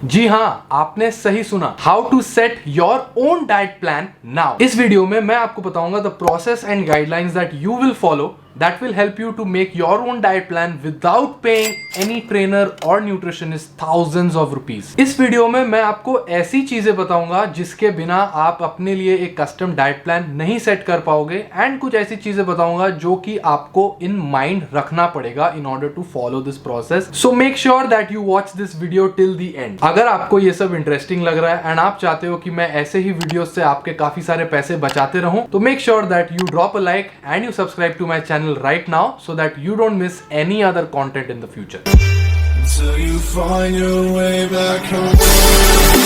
जी हाँ, आपने सही सुना। How to set your own diet plan now. इस वीडियो में मैं आपको बताऊंगा the process and guidelines that you will follow that will help you to make your own diet plan without paying any trainer or nutritionist thousands of rupees। इस video में मैं आपको ऐसी चीजें बताऊंगा जिसके बिना आप अपने लिए एक कस्टम डाइट प्लान नहीं सेट कर पाओगे, एंड कुछ ऐसी चीजें बताऊंगा जो कि आपको इन माइंड रखना पड़ेगा in order to follow this process. So make sure that you watch this video till the end. अगर आपको ये सब इंटरेस्टिंग लग रहा है एंड आप चाहते हो कि मैं ऐसे ही वीडियो से आपके काफी सारे पैसे बचाते रहूं, तो make sure that you drop a like and you subscribe to my channel right now so that you don't miss any other content in the future. Until you find your way back home.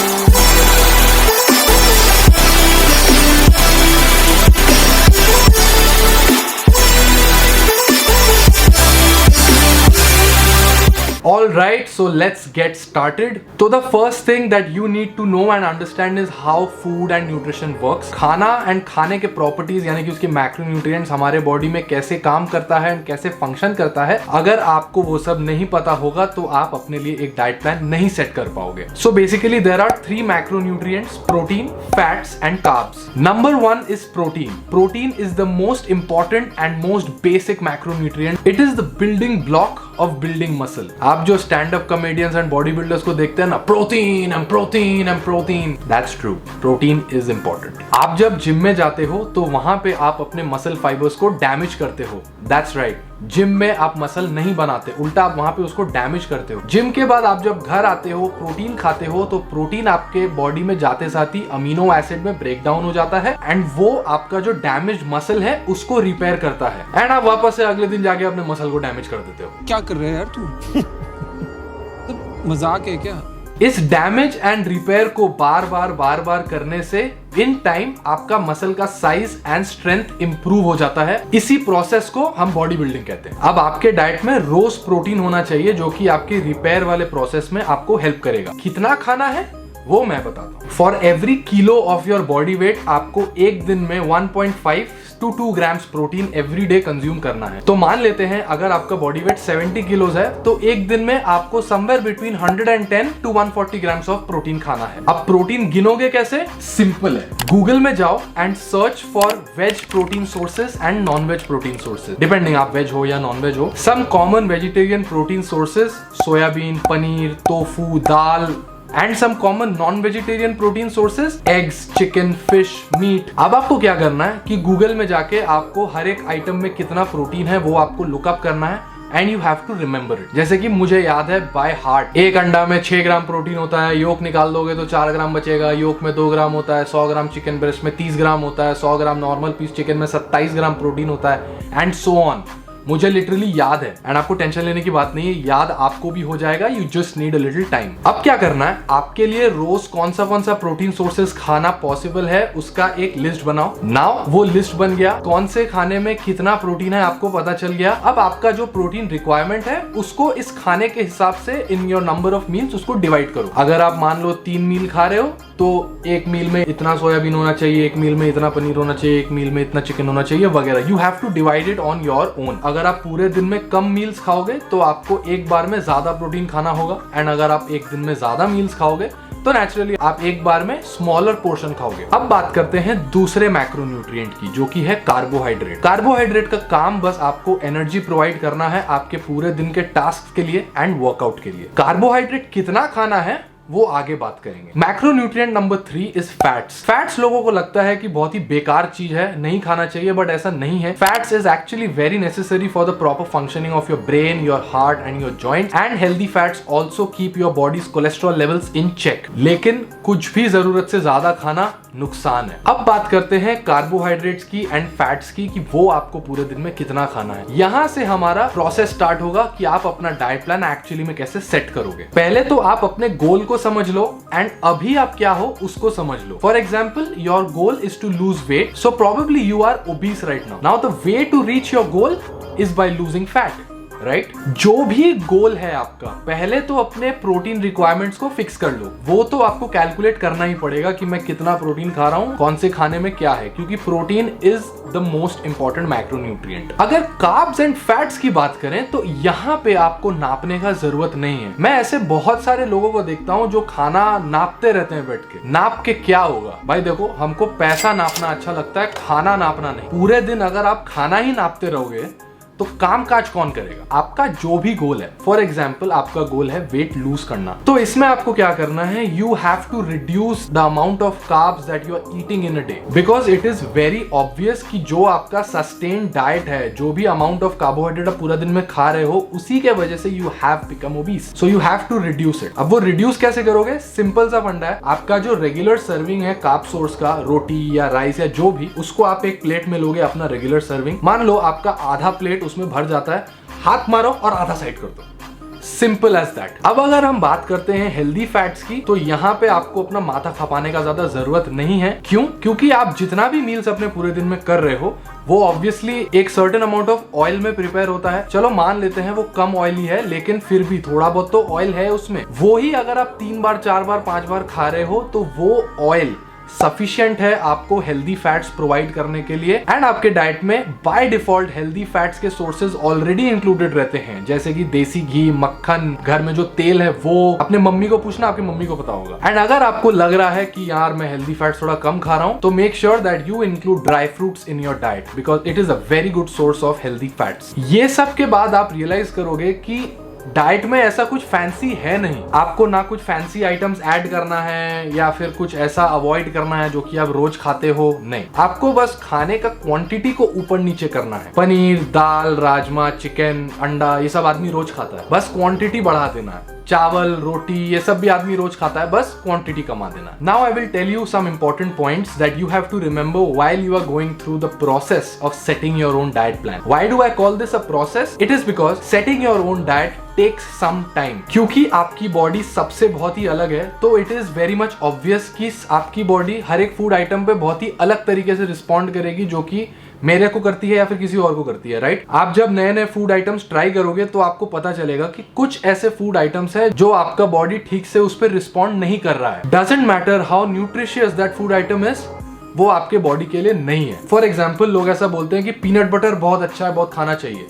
Alright, so let's get started. So the first thing that you need to know and understand is how food and nutrition works. खाना and खाने के properties यानी कि उसके macronutrients हमारे body में कैसे काम करता है and कैसे function करता है, अगर आपको वो सब नहीं पता होगा तो आप अपने लिए एक diet plan नहीं set कर पाओगे। So basically there are three macronutrients: protein, fats and carbs. Number one is protein. Protein is the most important and most basic macronutrient. It is the building block of building muscle. आप जो stand up comedians and body builders को देखते हैं ना, protein and protein and protein, that's true, protein is important. आप जब gym में जाते हो तो वहां पे आप अपने मसल फाइबर्स को डैमेज करते हो, दैट्स राइट। जिम में आप मसल नहीं बनाते, उल्टा आप वहां पे उसको डैमेज करते हो। जिम के बाद आप जब घर आते हो, प्रोटीन खाते हो, तो प्रोटीन आपके बॉडी में जाते साथ ही अमीनो एसिड में ब्रेक डाउन हो जाता है एंड वो आपका जो डैमेज मसल है उसको रिपेयर करता है, एंड आप वापस से अगले दिन जाके अपने मसल को डैमेज कर देते हो। क्या कर रहे हैं यार तू? मजाक है क्या? इस डैमेज एंड रिपेयर को बार बार करने से इन टाइम आपका मसल का साइज एंड स्ट्रेंथ इंप्रूव हो जाता है। इसी प्रोसेस को हम बॉडी बिल्डिंग कहते हैं। अब आपके डाइट में रोज प्रोटीन होना चाहिए जो कि आपके रिपेयर वाले प्रोसेस में आपको हेल्प करेगा। कितना खाना है वो मैं बताता हूँ। For every kilo of your body weight आपको एक दिन में 1.5 to 2 grams protein every day consume करना है। तो मान लेते हैं अगर आपका बॉडी वेट 70 किलोज है तो एक दिन में आपको somewhere between 110 to 140 grams of protein खाना है। अब प्रोटीन गिनोगे कैसे? सिंपल है, गूगल में जाओ and search for veg protein sources and non veg protein sources, depending आप वेज हो या नॉन वेज हो। Some common vegetarian protein sources: soybean, paneer, tofu, dal, and some common non-vegetarian protein sources: eggs, chicken, fish, meat। अब आपको क्या करना है कि गूगल में जाके आपको हर एक आइटम में कितना प्रोटीन है वो आपको लुकअप करना है and you have to remember it. जैसे कि मुझे याद है बाय हार्ट, एक अंडा में 6 ग्राम प्रोटीन होता है, योक निकाल दोगे तो 4 ग्राम बचेगा, योक में 2 ग्राम होता है, 100 ग्राम चिकन ब्रेस्ट में 30 ग्राम होता है, 100 ग्राम नॉर्मल पीस चिकन में 27 ग्राम प्रोटीन होता है, एंड सो ऑन। मुझे लिटरली याद है एंड आपको टेंशन लेने की बात नहीं है, याद आपको भी हो जाएगा। You just need a little time. अब क्या करना है, आपके लिए रोज कौन सा प्रोटीन सोर्सेज खाना पॉसिबल है उसका एक लिस्ट बनाओ। नाउ वो लिस्ट बन गया, कौन से खाने में कितना प्रोटीन है आपको पता चल गया। अब आपका जो प्रोटीन रिक्वायरमेंट है उसको इस खाने के हिसाब से in your number of meals उसको डिवाइड करो। अगर आप मान लो 3 मील खा रहे हो तो एक मील में इतना सोयाबीन होना चाहिए, एक मील में इतना पनीर होना चाहिए, एक मील में इतना चिकन होना चाहिए वगैरह। You have to divide it on your own. अगर आप पूरे दिन में कम मील्स खाओगे तो आपको एक बार में ज्यादा प्रोटीन खाना होगा, एंड अगर आप एक दिन में ज्यादा मील्स खाओगे तो नेचुरली आप एक बार में स्मॉलर पोर्शन खाओगे। अब बात करते हैं दूसरे मैक्रोन्यूट्रिएंट की जो कि है कार्बोहाइड्रेट। कार्बोहाइड्रेट का काम बस आपको एनर्जी प्रोवाइड करना है आपके पूरे दिन के टास्क के लिए एंड वर्कआउट के लिए। कार्बोहाइड्रेट कितना खाना है वो आगे बात करेंगे। Macronutrient number 3 is fats. Fats लोगों को लगता है कि बहुत ही बेकार चीज है, नहीं खाना चाहिए, बट ऐसा नहीं है। Fats is actually very necessary for the proper functioning of your brain, your heart and your joints, and healthy fats also keep your body's cholesterol levels in check. लेकिन कुछ भी जरूरत से ज्यादा खाना नुकसान है। अब बात करते हैं कार्बोहाइड्रेट्स की एंड फैट्स की कि वो आपको पूरे दिन में कितना खाना है। यहां से हमारा प्रोसेस स्टार्ट होगा कि आप अपना डाइट प्लान एक्चुअली में कैसे सेट करोगे। पहले तो आप अपने गोल को समझ लो एंड अभी आप क्या हो उसको समझ लो। For example, your goal is to lose weight, so probably you are obese right now. Now the way to reach your goal is by losing fat, right? जो भी गोल है आपका, पहले तो अपने प्रोटीन रिक्वायरमेंट्स को फिक्स कर लो। वो तो आपको कैलकुलेट करना ही पड़ेगा कि मैं कितना प्रोटीन खा रहा हूँ, कौन से खाने में क्या है, क्योंकि protein is the most important macronutrient. अगर कार्ब्स एंड फैट्स की बात करें तो यहाँ पे आपको नापने का जरूरत नहीं है। मैं ऐसे बहुत सारे लोगों को देखता हूँ जो खाना नापते रहते हैं बैठ के। नाप के क्या होगा भाई? देखो, हमको पैसा नापना अच्छा लगता है, खाना नापना नहीं। पूरे दिन अगर आप खाना ही नापते रहोगे तो काम काज कौन करेगा? आपका जो भी गोल है, फॉर एग्जाम्पल आपका गोल है वेट लूज करना, तो इसमें आपको क्या करना है? You have to reduce the amount of carbs that you are eating in a day, because it is very obvious कि जो आपका सस्टेन डाइट है, जो भी अमाउंट ऑफ कार्बोहाइड्रेट आप पूरा दिन में खा रहे हो, उसी के वजह से you have become obese. So you have to reduce it. अब वो रिड्यूस कैसे करोगे? सिंपल सा फंडा है। आपका जो रेगुलर सर्विंग है कार्ब सोर्स का, रोटी या राइस या जो भी, उसको आप एक प्लेट में लोगे, अपना रेगुलर सर्विंग। मान लो आपका आधा प्लेट उसमें भर जाता है, हाथ मारो और आधा साइड कर दो। Simple as that. अब अगर हम बात करते हैं हेल्दी फैट्स की, तो यहाँ पे आपको अपना माथा खपाने का ज्यादा जरूरत नहीं है। क्यों? क्योंकि आप जितना भी मील्स अपने पूरे दिन में कर रहे हो, वो ऑब्वियसली एक सर्टेन अमाउंट ऑफ ऑयल में प्रिपेयर होता है। चलो मान लेते हैं वो कम ऑयली है, लेकिन फिर भी थोड़ा बहुत तो ऑयल है उसमें। वो ही अगर आप 3 बार 4 बार 5 बार खा रहे हो, तो वो ऑयल सफिशिएंट है आपको हेल्दी फैट्स प्रोवाइड करने के लिए। एंड आपके डाइट में बाय डिफॉल्ट हेल्दी फैट्स के सोर्सेज ऑलरेडी इंक्लूडेड रहते हैं, जैसे कि देसी घी, मक्खन, घर में जो तेल है वो अपने मम्मी को पूछना, आपकी मम्मी को पता होगा। एंड अगर आपको लग रहा है कि यार मैं हेल्दी फैट्स थोड़ा कम खा रहा हूं, तो make sure that you include dry fruits in your diet, because it is a very good source of healthy fats. ये सब के बाद आप रियलाइज करोगे कि डाइट में ऐसा कुछ फैंसी है नहीं। आपको ना कुछ फैंसी आइटम्स ऐड करना है या फिर कुछ ऐसा अवॉइड करना है जो कि आप रोज खाते हो, नहीं। आपको बस खाने का क्वांटिटी को ऊपर नीचे करना है। पनीर, दाल, राजमा, चिकन, अंडा, ये सब आदमी रोज खाता है, बस क्वांटिटी बढ़ा देना है। चावल, रोटी, ये सब भी आदमी रोज खाता है, बस क्वांटिटी कमा देना। Now I will tell you some important points that you have to remember while you are going through the process of setting your own diet plan. Why do I call this a process? It is because setting your own diet takes some time. क्योंकि आपकी body सबसे बहुत ही अलग है, तो इट is वेरी मच ऑब्वियस कि आपकी बॉडी हर एक फूड आइटम पे बहुत ही अलग तरीके से रिस्पॉन्ड करेगी, जो कि मेरे को करती है या फिर किसी और को करती है, राइट? आप जब नए नए फूड आइटम्स ट्राई करोगे तो आपको पता चलेगा कि कुछ ऐसे फूड आइटम्स है जो आपका बॉडी ठीक से उस पर रिस्पॉन्ड नहीं कर रहा है। Doesn't matter how nutritious that food item is, वो आपके बॉडी के लिए नहीं है। फॉर एग्जाम्पल, लोग ऐसा बोलते हैं कि पीनट बटर बहुत अच्छा है, बहुत खाना चाहिए।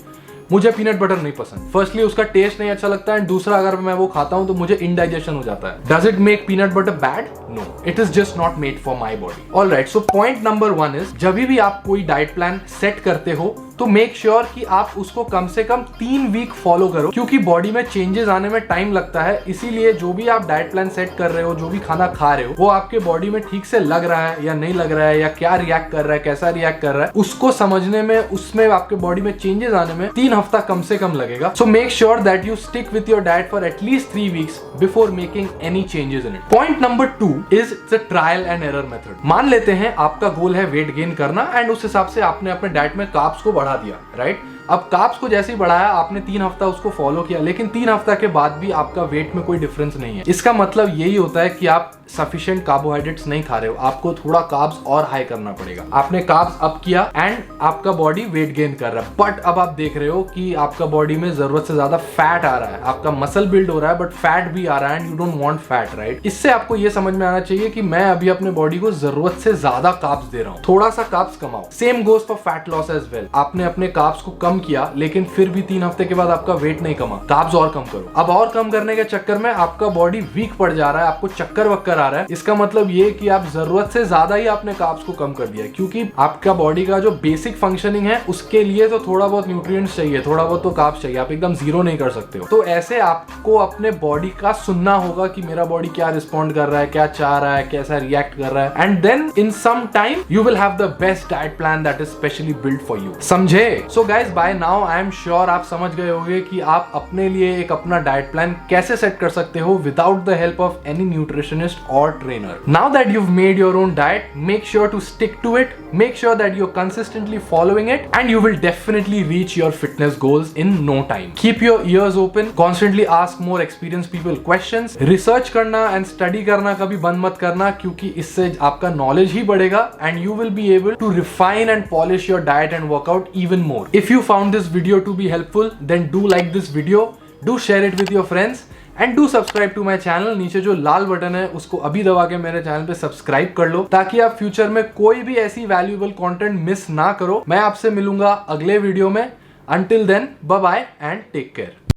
मुझे पीनट बटर नहीं पसंद। फर्स्टली उसका टेस्ट नहीं अच्छा लगता है, एंड दूसरा अगर मैं वो खाता हूं तो मुझे इंडाइजेशन हो जाता है। Does it make peanut butter bad? No, it is just not made for my body. Alright, so point number 1 is, जब भी आप कोई डाइट प्लान सेट करते हो तो मेक श्योर कि आप उसको कम से कम 3 वीक फॉलो करो, क्योंकि बॉडी में चेंजेस आने में टाइम लगता है। इसीलिए जो भी आप डाइट प्लान सेट कर रहे हो, जो भी खाना खा रहे हो, वो आपके बॉडी में ठीक से लग रहा है या नहीं लग रहा है, या क्या रिएक्ट कर रहा है, कैसा रिएक्ट कर रहा है, उसको समझने में, उसमें आपके बॉडी में चेंजेस आने में 3 हफ्ता कम से कम लगेगा। सो make sure that you stick with your diet for at least 3 weeks before making any changes in it. Point number 2 is the trial and error method. मान लेते हैं आपका गोल है वेट गेन करना, एंड उस हिसाब से आपने अपने डाइट में कार्ब्स को बढ़ा दिया, राइट? अब कार्ब्स को जैसे ही बढ़ाया, आपने 3 हफ्ता उसको फॉलो किया, लेकिन 3 हफ्ता के बाद भी आपका वेट में कोई डिफरेंस नहीं है। इसका मतलब यही होता है कि आप सफिशिएंट कार्बोहाइड्रेट्स नहीं खा रहे हो, आपको थोड़ा कार्ब्स और हाई करना पड़ेगा। आपने कार्ब्स अप किया एंड आपका बॉडी वेट गेन कर रहा है, बट अब आप देख रहे हो कि आपका बॉडी में जरूरत से ज्यादा फैट आ रहा है, आपका मसल बिल्ड हो रहा है, बट फैट भी आ रहा है, and you don't want fat, right? इससे आपको ये समझ में आना चाहिए कि मैं अभी अपने बॉडी को जरूरत से ज्यादा कार्ब्स दे रहा हूँ, थोड़ा सा कार्ब्स कमाओ। Same goes for fat loss as well. आपने अपने कार्ब्स को कम किया, लेकिन फिर भी 3 हफ्ते के बाद आपका वेट नहीं कमा, कार्ब्स और कम करो। अब और कम करने के चक्कर में आपका बॉडी वीक पड़ जा रहा है, आपको चक्कर वक्कर आ रहा है। इसका मतलब ये कि आप जरूरत से ज्यादा ही आपने कार्ब्स को कम कर दिया है, क्योंकि आपका बॉडी का जो बेसिक फंक्शनिंग है उसके लिए तो थोड़ा बहुत न्यूट्रिएंट्स चाहिए, थोड़ा बहुत तो कार्ब्स चाहिए, आप एकदम जीरो नहीं कर सकते हो। तो ऐसे आपको अपने बॉडी का सुनना होगा कि मेरा बॉडी क्या रिस्पॉन्ड कर रहा है, क्या चाह रहा है, कैसा रिएक्ट कर रहा है, and then in some time you will have the best diet plan that is specially build for you. समझे? So guys, by now I am sure आप समझ गए होंगे कि आप अपने लिए एक अपना डाइट प्लान कैसे सेट कर सकते हो without the help of any nutritionist और trainer. Now that you've made your own diet, make sure to stick to it. Make sure that you're consistently following it, and you will definitely reach your fitness goals in no time. Keep your ears open. Constantly ask more experienced people questions. Research करना and study करना कभी बंद मत करना, क्योंकि इससे आपका knowledge ही बढ़ेगा, and you will be able to refine and polish your diet and workout even more. If you found this video to be helpful, then do like this video, do share it with your friends and do subscribe to my channel. नीचे जो लाल button है उसको अभी दबा के मेरे channel पे subscribe कर लो ताकि आप फ्यूचर में कोई भी ऐसी वैल्यूएबल कंटेंट मिस ना करो। मैं आपसे मिलूंगा अगले वीडियो में। Until then, bye bye and take care.